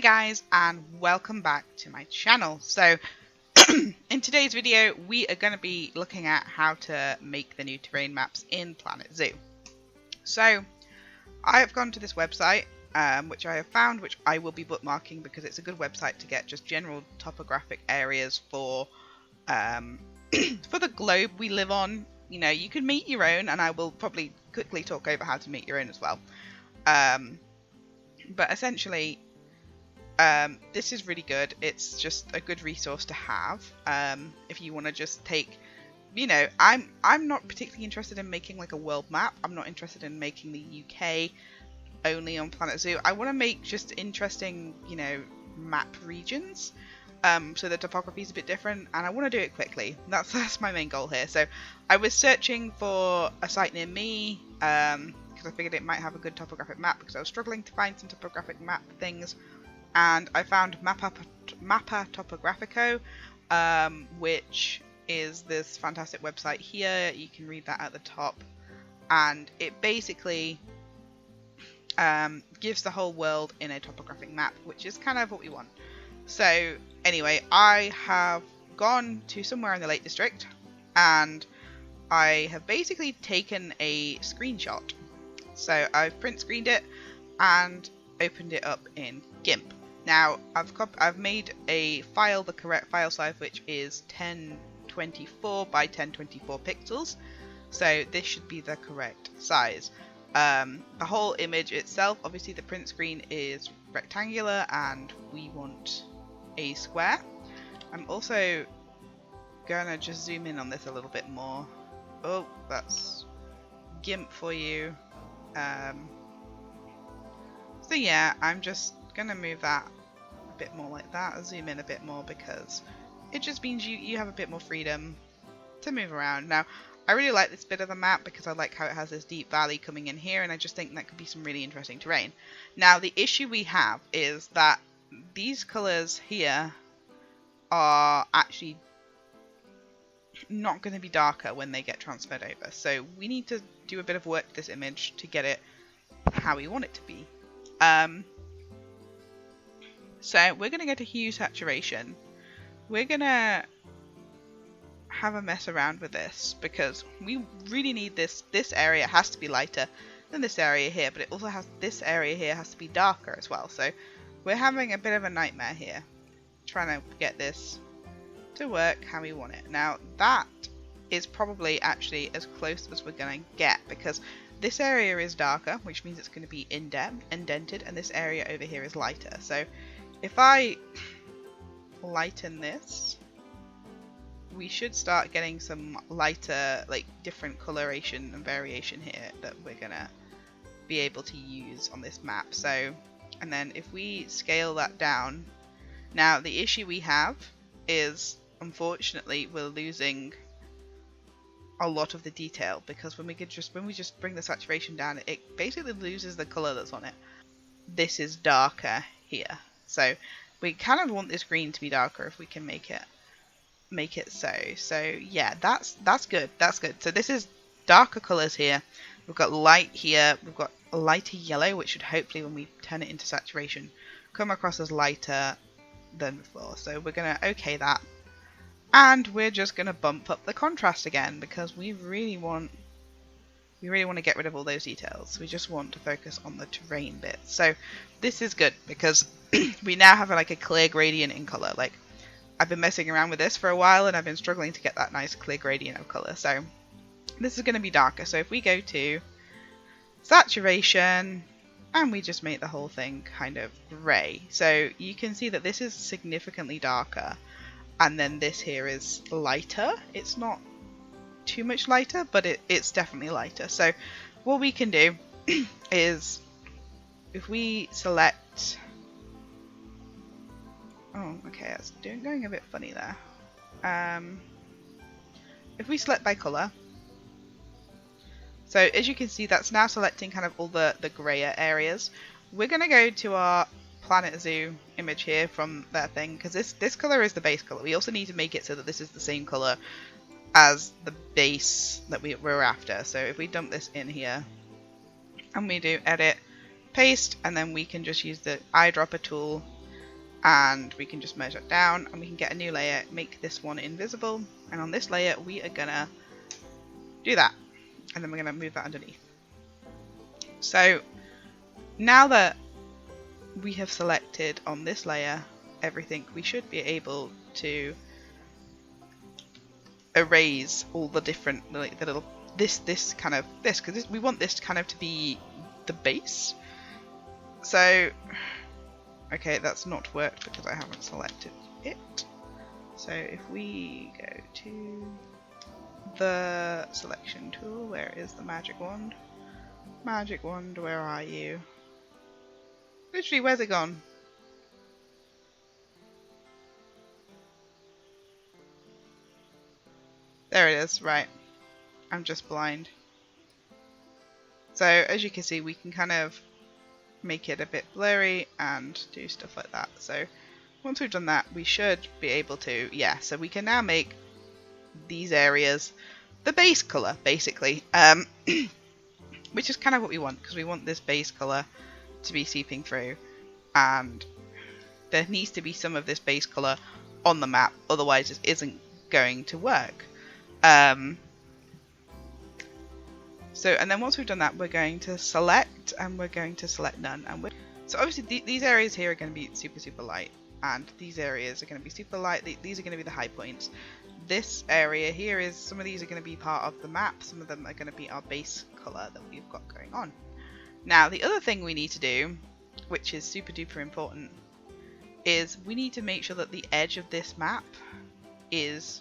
guys, and welcome back to my channel. So in today's video we are going to be looking at how to make the new terrain maps in Planet Zoo. So I have gone to this website which I have found, which I will be bookmarking because it's a good website to get just general topographic areas for for the globe we live on. You know, you can make your own, and I will probably quickly talk over how to make your own as well. But essentially, this is really good. It's just a good resource to have if you want to just take, you know, I'm not particularly interested in making like a world map. I'm not interested in making the UK only on Planet Zoo. I want to make just interesting, you know, map regions. So the topography is a bit different, and I want to do it quickly. That's my main goal here. So I was searching for a site near me because I figured it might have a good topographic map, because I was struggling to find some topographic map things, and I found Mappa Topografico, which is this fantastic website here. You can read that at the top, and it basically gives the whole world in a topographic map, which is kind of what we want. So anyway, I have gone to somewhere in the Lake District, and I have basically taken a screenshot. So I've print screened it and opened it up in GIMP. Now I've made a file, the correct file size, which is 1024 by 1024 pixels. So this should be the correct size. The whole image itself, obviously the print screen is rectangular and we want a square. I'm also gonna just zoom in on this a little bit more. Oh, that's GIMP for you. So yeah, I'm just gonna move that a bit more like that, zoom in a bit more, because it just means you have a bit more freedom to move around. Now, I really like this bit of the map because I like how it has this deep valley coming in here, and I just think that could be some really interesting terrain. Now, the issue we have is that these colours here are actually not going to be darker when they get transferred over. So we need to do a bit of work to this image to get it how we want it to be. So we're going to go to hue saturation. We're going to have a mess around with this because we really need this area has to be lighter than this area here, but it also has, this area here has to be darker as well. So we're having a bit of a nightmare here trying to get this to work how we want it. Now that is probably actually as close as we're going to get, because this area is darker, which means it's going to be indented, and this area over here is lighter. So if I lighten this, we should start getting some lighter, like different coloration and variation here that we're gonna be able to use on this map. So, and then if we scale that down, now the issue we have is, unfortunately, we're losing a lot of the detail, because when we just bring the saturation down, it basically loses the color that's on it. This is darker here, so we kind of want this green to be darker if we can make it so yeah, that's good. So this is darker colors here. We've got light here, we've got a lighter yellow, which should hopefully, when we turn it into saturation, come across as lighter than before. So we're gonna okay that, and we're just gonna bump up the contrast again, because we really want to get rid of all those details. We just want to focus on the terrain bit. So this is good because we now have like a clear gradient in color. Like, I've been messing around with this for a while and I've been struggling to get that nice clear gradient of color. So this is going to be darker. So if we go to saturation and we just make the whole thing kind of grey, so you can see that this is significantly darker, and then this here is lighter. It's not too much lighter, but it's definitely lighter. So what we can do is, if we select, oh, okay, that's going a bit funny there. If we select by colour, so as you can see, that's now selecting kind of all the grayer areas. We're going to go to our Planet Zoo image here from that thing, because this colour is the base colour. We also need to make it so that this is the same colour as the base that we're after. So if we dump this in here and we do edit, paste, and then we can just use the eyedropper tool and we can just merge that down, and we can get a new layer, make this one invisible, and on this layer we are gonna do that, and then we're gonna move that underneath. So now that we have selected on this layer everything, we should be able to erase all the different, like the little this because we want this kind of to be the base. So okay, that's not worked because I haven't selected it. So if we go to the selection tool, where is the magic wand? Magic wand, where are you? Literally, where's it gone? There it is, right. I'm just blind. So as you can see, we can kind of make it a bit blurry and do stuff like that. So once we've done that, we should be able to, yeah, so we can now make these areas the base color, basically, which is kind of what we want, because we want this base color to be seeping through, and there needs to be some of this base color on the map, otherwise it isn't going to work. So, and then once we've done that, we're going to select, and we're going to select none. And so obviously these areas here are going to be super light, and these areas are going to be super light. These are going to be the high points. This area here is, some of these are going to be part of the map, some of them are going to be our base color that we've got going on. Now the other thing we need to do, which is super duper important, is we need to make sure that the edge of this map is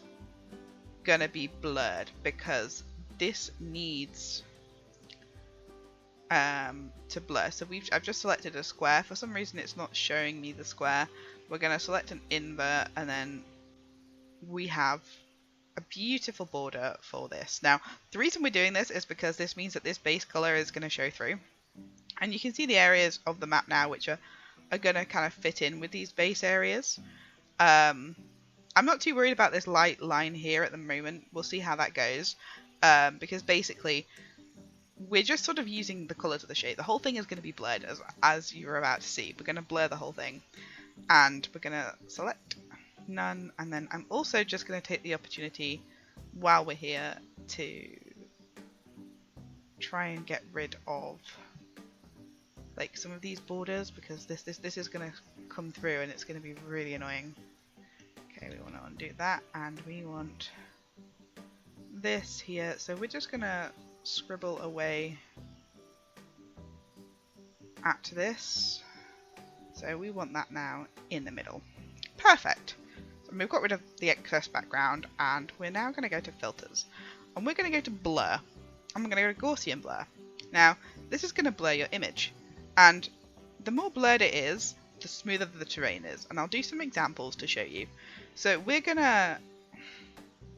going to be blurred, because this needs to blur. So I've just selected a square. For some reason it's not showing me the square. We're going to select an invert, and then we have a beautiful border for this. Now the reason we're doing this is because this means that this base color is going to show through, and you can see the areas of the map now which are going to kind of fit in with these base areas. I'm not too worried about this light line here at the moment. We'll see how that goes, because basically we're just sort of using the colours of the shape. The whole thing is going to be blurred, as you're about to see. We're going to blur the whole thing, and we're going to select none, and then I'm also just going to take the opportunity while we're here to try and get rid of like some of these borders, because this is going to come through and it's going to be really annoying. Okay, we want to undo that, and we want this here, so we're just going to scribble away at this. So we want that now in the middle. Perfect. So we've got rid of the excess background, and we're now going to go to filters, and we're going to go to blur, and we're going to go to Gaussian blur. Now this is going to blur your image, and the more blurred it is, the smoother the terrain is, and I'll do some examples to show you. So we're going to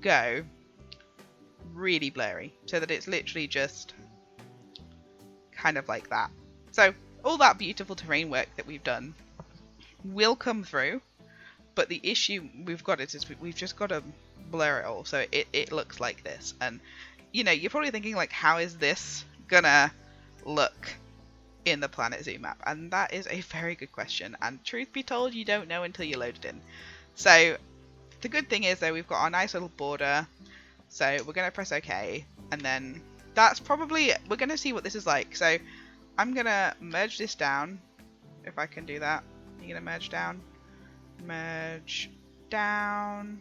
go really blurry so that it's literally just kind of like that. So all that beautiful terrain work that we've done will come through, but the issue we've got is we've just got to blur it all so it looks like this. And you know, you're probably thinking like, how is this gonna look in the Planet Zoo map? And that is a very good question, and truth be told, you don't know until you load it in. So the good thing is though, we've got our nice little border. So we're going to press OK, and then that's probably, we're going to see what this is like. So I'm going to merge this down, if I can do that. You're going to merge down, merge down,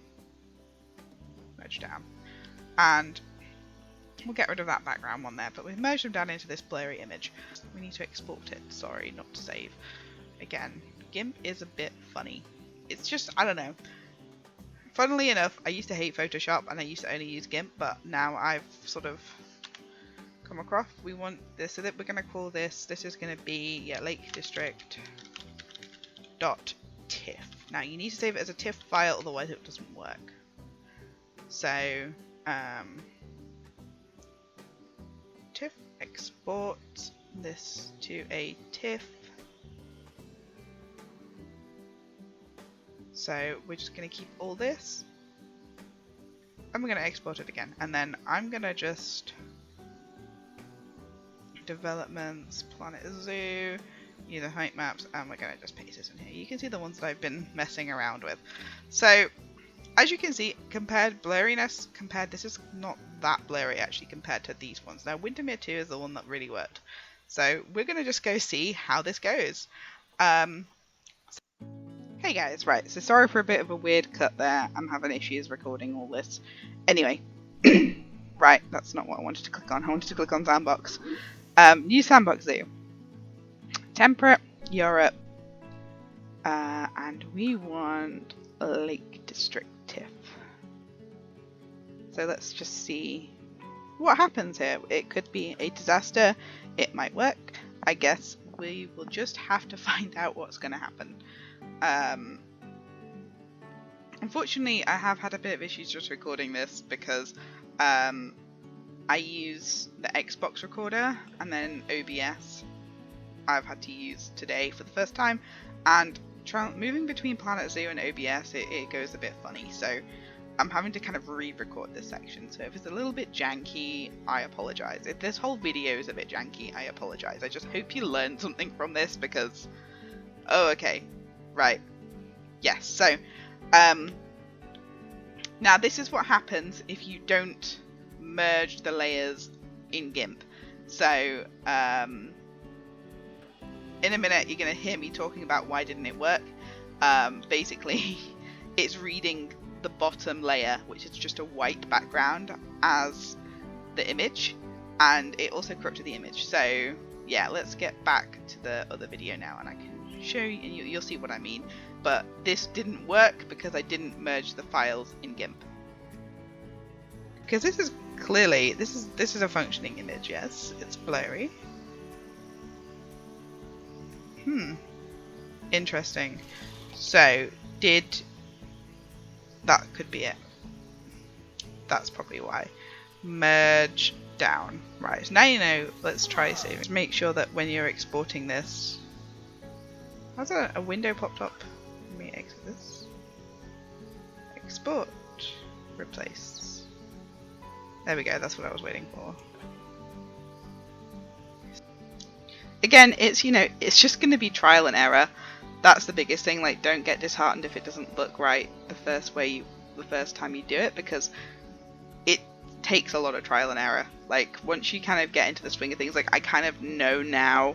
merge down, and we'll get rid of that background one there, but we've merged them down into this blurry image. We need to export it, sorry, not to save. Again, GIMP is a bit funny. It's just, I don't know. Funnily enough, I used to hate Photoshop and I used to only use GIMP, but now I've sort of come across, we want this, so that we're going to call this is going to be, yeah, Lake District .tiff. Now you need to save it as a TIFF file, otherwise it doesn't work. So, TIFF, export this to a TIFF. So we're just going to keep all this, and we're going to export it again, and then I'm going to just developments, Planet Zoo, Either height maps, and we're going to just paste this in here. You can see the ones that I've been messing around with. So, as you can see, this is not that blurry actually compared to these ones. Now, Windermere 2 is the one that really worked. So, we're going to just go see how this goes. Hey guys, right, so sorry for a bit of a weird cut there. I'm having issues recording all this. Anyway, right, that's not what I wanted to click on. I wanted to click on Sandbox. New Sandbox Zoo. Temperate, Europe, and we want Lake District TIFF. So let's just see what happens here. It could be a disaster, it might work. I guess we will just have to find out what's going to happen. Unfortunately, I have had a bit of issues just recording this because I use the Xbox recorder and then OBS I've had to use today for the first time, and moving between Planet Zoo and OBS it goes a bit funny, so I'm having to kind of re-record this section. So if it's a little bit janky, I apologise. If this whole video is a bit janky, I apologise. I just hope you learned something from this because... Oh, okay. Right. Yes, so... now this is what happens if you don't merge the layers in GIMP. So, in a minute, you're going to hear me talking about why didn't it work. Basically, it's reading the bottom layer, which is just a white background, as the image, and it also corrupted the image. So, yeah, let's get back to the other video now, and I can show you, and you'll see what I mean. But this didn't work because I didn't merge the files in GIMP. Because this is clearly, this is a functioning image, yes, it's blurry. Interesting. So, that could be it. That's probably why. Merge down. Right, so now you know, let's try saving. Make sure that when you're exporting this... How's a window popped up? Let me exit this. Export. Replace. There we go, that's what I was waiting for. Again, it's, you know, it's just going to be trial and error. That's the biggest thing. Like, don't get disheartened if it doesn't look right the first time you do it, because it takes a lot of trial and error. Like, once you kind of get into the swing of things, like, I kind of know now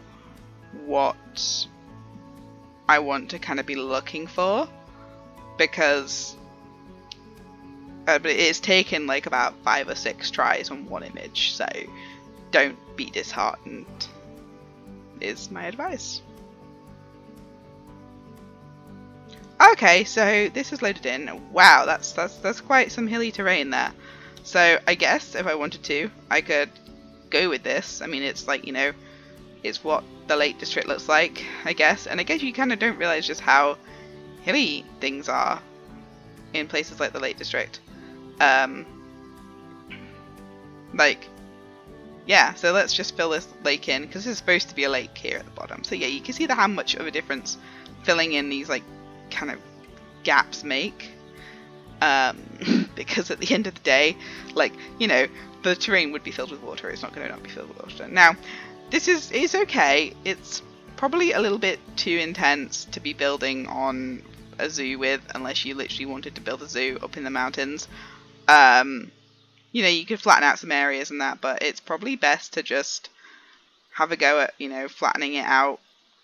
what I want to kind of be looking for, because but it's taken like about 5 or 6 tries on one image, so don't be disheartened is my advice. Okay, so this is loaded in. Wow, that's quite some hilly terrain there. So I guess if I wanted to, I could go with this. I mean, it's like, you know, it's what the Lake District looks like, I guess. And I guess you kind of don't realize just how hilly things are in places like the Lake District. Like, yeah, so let's just fill this lake in, because this is supposed to be a lake here at the bottom. So yeah, you can see how much of a difference filling in these like kind of gaps make. Because at the end of the day, like, you know, the terrain would be filled with water. It's not going to not be filled with water. Now, it's okay. It's probably a little bit too intense to be building on a zoo with, unless you literally wanted to build a zoo up in the mountains. You know, you could flatten out some areas and that, but it's probably best to just have a go at, you know, flattening it out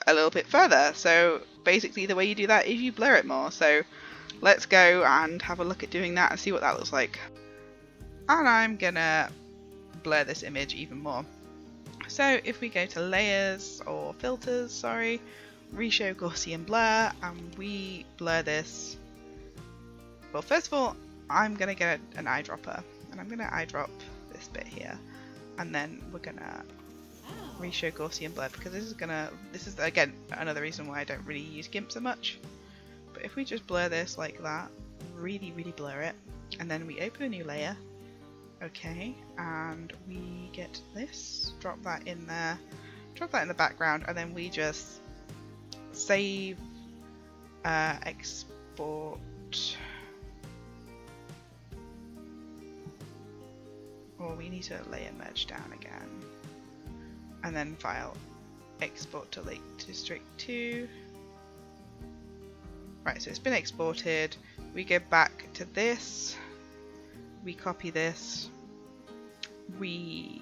a little bit further. So basically the way you do that is you blur it more. So let's go and have a look at doing that and see what that looks like. And I'm gonna blur this image even more. So if we go to layers, or filters, sorry, reshow Gaussian blur, and we blur this. Well, first of all, I'm gonna get an eyedropper, and I'm gonna eyedrop this bit here, and then we're gonna reshow Gaussian blur, because this is again another reason why I don't really use GIMP so much. But if we just blur this like that, really blur it, and then we open a new layer, okay, and we get this, drop that in there, drop that in the background, and then we just save, export, or we need to layer merge down again, and then file, export to Lake District 2. Right, so it's been exported. We go back to this. We copy this. We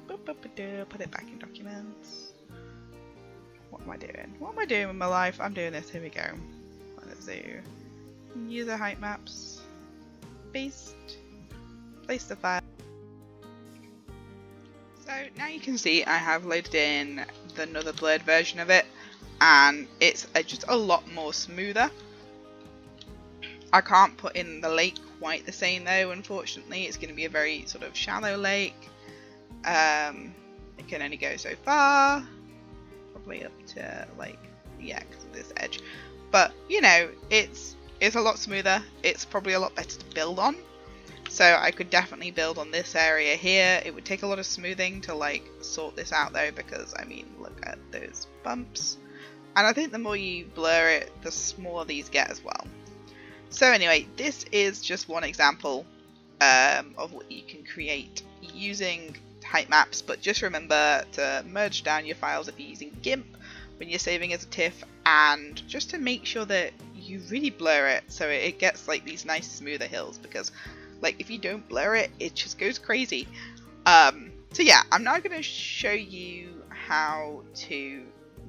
put it back in documents. What am I doing? What am I doing with my life? I'm doing this. Here we go. Let's do user height maps. Paste. Place the file. So now you can see I have loaded in another blurred version of it, and it's just a lot more smoother. I can't put in the lake quite the same though, unfortunately. It's going to be a very sort of shallow lake. It can only go so far, probably up to like this edge, but you know, it's a lot smoother. It's probably a lot better to build on. So I could definitely build on this area here. It would take a lot of smoothing to like sort this out though, because I mean, look at those bumps. And I think the more you blur it, the smaller these get as well. So anyway, this is just one example of what you can create using height maps, but just remember to merge down your files if you're using GIMP when you're saving as a TIFF, and just to make sure that you really blur it so it gets like these nice smoother hills, because like if you don't blur it, it just goes crazy. So yeah, I'm now going to show you how to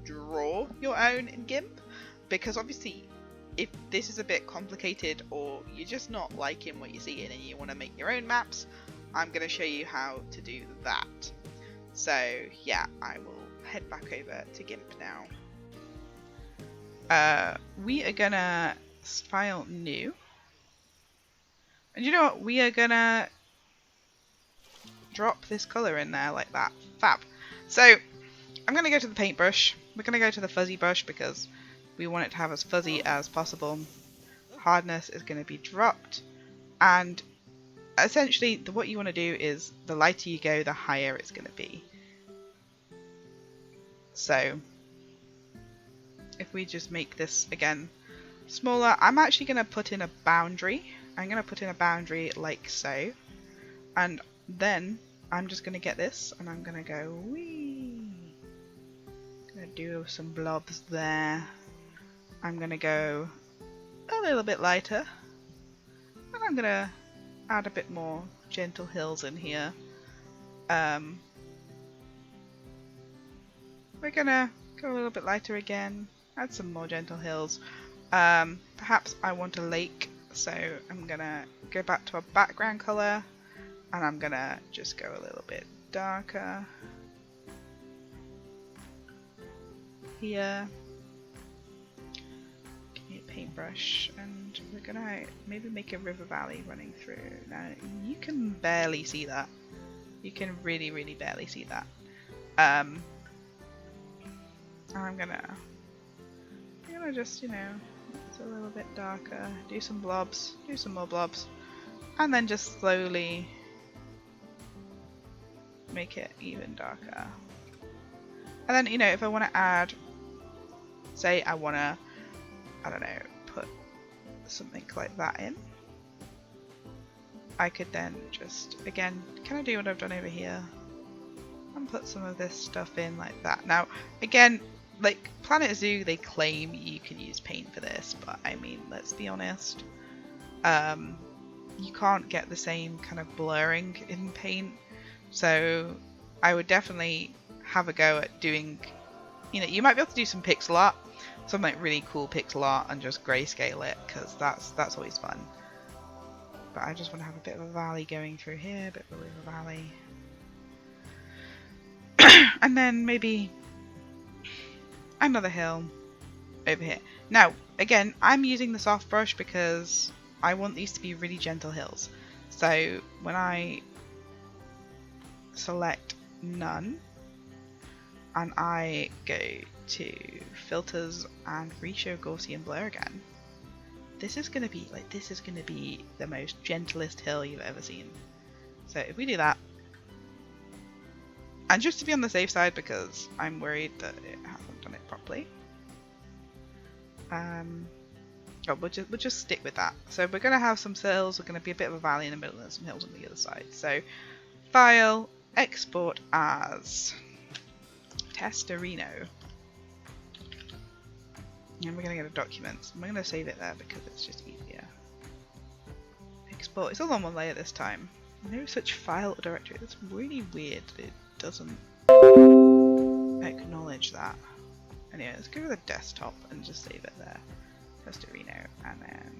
draw your own in GIMP, because obviously if this is a bit complicated or you're just not liking what you're seeing and you want to make your own maps, I'm going to show you how to do that. So yeah, I will head back over to GIMP now. We are going to file new. And you know what? We are going to drop this colour in there like that. Fab. So I'm going to go to the paintbrush. We're going to go to the fuzzy brush because we want it to have as fuzzy as possible. Hardness is going to be dropped, and essentially what you want to do is the lighter you go, the higher it's going to be. So if we just make this again smaller, I'm actually going to put in a boundary. I'm going to put in a boundary like so, and then I'm just going to get this and I'm going to go wee. Going to do some blobs there. I'm going to go a little bit lighter, and I'm going to add a bit more gentle hills in here. We're going to go a little bit lighter again, add some more gentle hills. Perhaps I want a lake, so I'm going to go back to a background colour, and I'm going to just go a little bit darker here. Paintbrush, and we're gonna maybe make a river valley running through. Now you can barely see that. You can really barely see that. I'm gonna just, you know, it's a little bit darker, do some blobs, do some more blobs, and then just slowly make it even darker. And then, you know, if I want to add, say I want to, I don't know, put something like that in, I could then just, again, kind of do what I've done over here and put some of this stuff in like that. Now, again, like Planet Zoo, they claim you can use paint for this, but I mean, let's be honest, you can't get the same kind of blurring in paint, so I would definitely have a go at doing, you know, you might be able to do some pixel art, some like really cool pixel art, and just grayscale it, because that's always fun. But I just want to have a bit of a valley going through here, a bit of a river valley. And then maybe another hill over here. Now, again, I'm using the soft brush because I want these to be really gentle hills. So when I select none, and I go to filters and reshow Gaussian blur again, this is going to be like, this is going to be the most gentlest hill you've ever seen. So if we do that, and just to be on the safe side because I'm worried that it hasn't done it properly, we'll just stick with that. So we're going to have some hills, we're going to be a bit of a valley in the middle and some hills on the other side. So file, export as, Testorino. And we're going to go to documents. I'm going to save it there because it's just easier. Export. It's all on one layer this time. No such file or directory. That's really weird that it doesn't acknowledge that. Anyway, let's go to the desktop and just save it there. Testorino. And then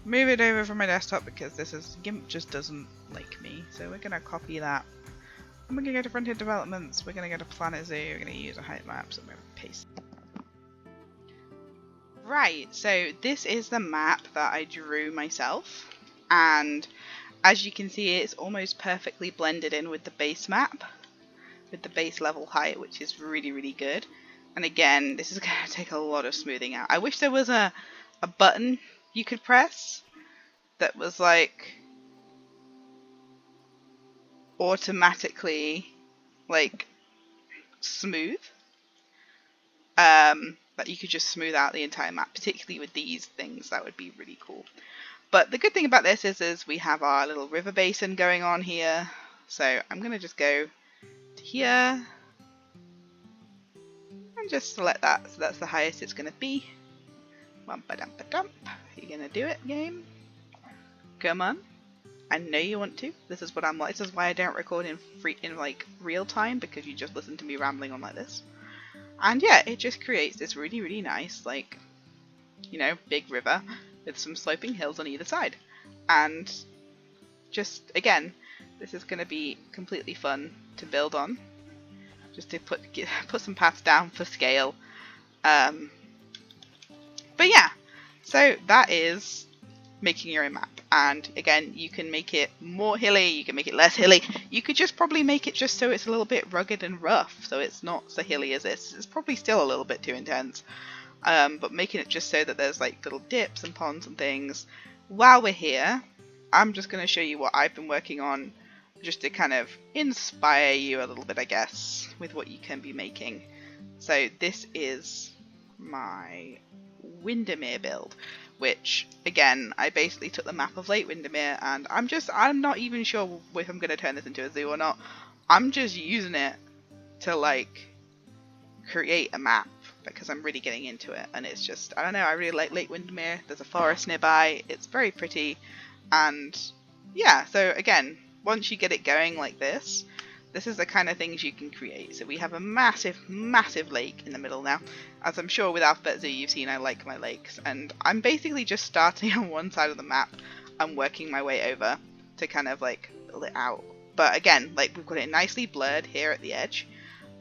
move it over from my desktop because this is GIMP just doesn't like me. So we're going to copy that. And we're going to go to front-end developments. We're going to go to Planet Zoo. We're going to use a height map. So I'm going to paste. Right, so this is the map that I drew myself. And as you can see, it's almost perfectly blended in with the base map. With the base level height, which is really, really good. And again, this is going to take a lot of smoothing out. I wish there was a button you could press that was like automatically like smooth. That you could just smooth out the entire map, particularly with these things. That would be really cool. But the good thing about this is we have our little river basin going on here. So I'm going to just go to here and just select that. So that's the highest it's going to be. Wumpa-dumpa-dump. You're going to do it, game? Come on. I know you want to. This is what I'm like. This is why I don't record in like real time, because you just listen to me rambling on like this. And yeah, it just creates this really, really nice, like, you know, big river with some sloping hills on either side. And just, again, this is going to be completely fun to build on. Just to put some paths down for scale. But yeah, so that is making your own map. And again, you can make it more hilly, you can make it less hilly. You could just probably make it just so it's a little bit rugged and rough, so it's not so hilly as this. It's probably still a little bit too intense. But making it just so that there's like little dips and ponds and things. While we're here, I'm just going to show you what I've been working on, just to kind of inspire you a little bit, I guess, with what you can be making. So this is my Windermere build, which again, I basically took the map of Lake Windermere, and I'm not even sure if I'm going to turn this into a zoo or not. I'm just using it to like create a map because I'm really getting into it, and it's just, I don't know, I really like Lake Windermere. There's a forest nearby, it's very pretty, and yeah, so again, once you get it going like this is the kind of things you can create. So we have a massive, massive lake in the middle now. As I'm sure with Alphabet Zoo you've seen, I like my lakes. And I'm basically just starting on one side of the map and working my way over to kind of like build it out. But again, like we've got it nicely blurred here at the edge.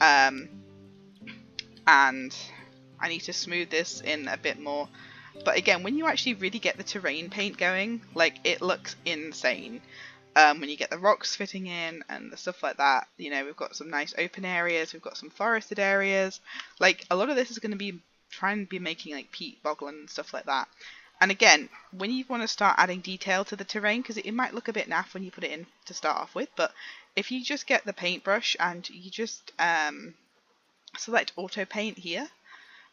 And I need to smooth this in a bit more. But again, when you actually really get the terrain paint going, like it looks insane. When you get the rocks fitting in and the stuff like that, you know, we've got some nice open areas, we've got some forested areas. Like a lot of this is going to be trying to be making like peat bogland and stuff like that. And again, when you want to start adding detail to the terrain, because it might look a bit naff when you put it in to start off with, but if you just get the paintbrush and you just select auto paint here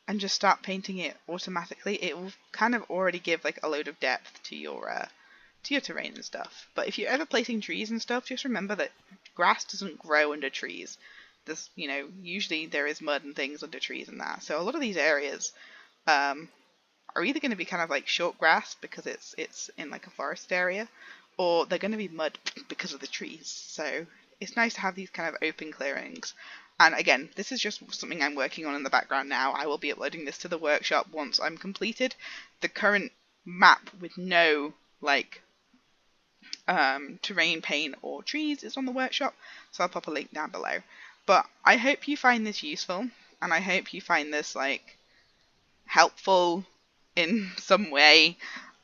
and just start painting it automatically, it will kind of already give like a load of depth to your terrain and stuff. But if you're ever placing trees and stuff, just remember that grass doesn't grow under trees. There's, you know, usually there is mud and things under trees and that. So a lot of these areas are either going to be kind of like short grass because it's in like a forest area, or they're going to be mud because of the trees. So it's nice to have these kind of open clearings. And again, this is just something I'm working on in the background now. I will be uploading this to the workshop once I'm completed. The current map with no like terrain paint or trees is on the workshop, so I'll pop a link down below. But I hope you find this useful, and I hope you find this like helpful in some way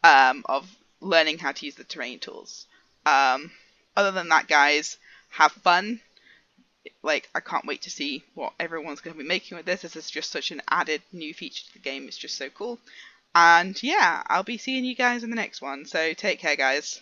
of learning how to use the terrain tools. Other than that, guys, have fun. Like, I can't wait to see what everyone's going to be making with this. This is just such an added new feature to the game. It's just so cool. And yeah, I'll be seeing you guys in the next one. So take care, guys.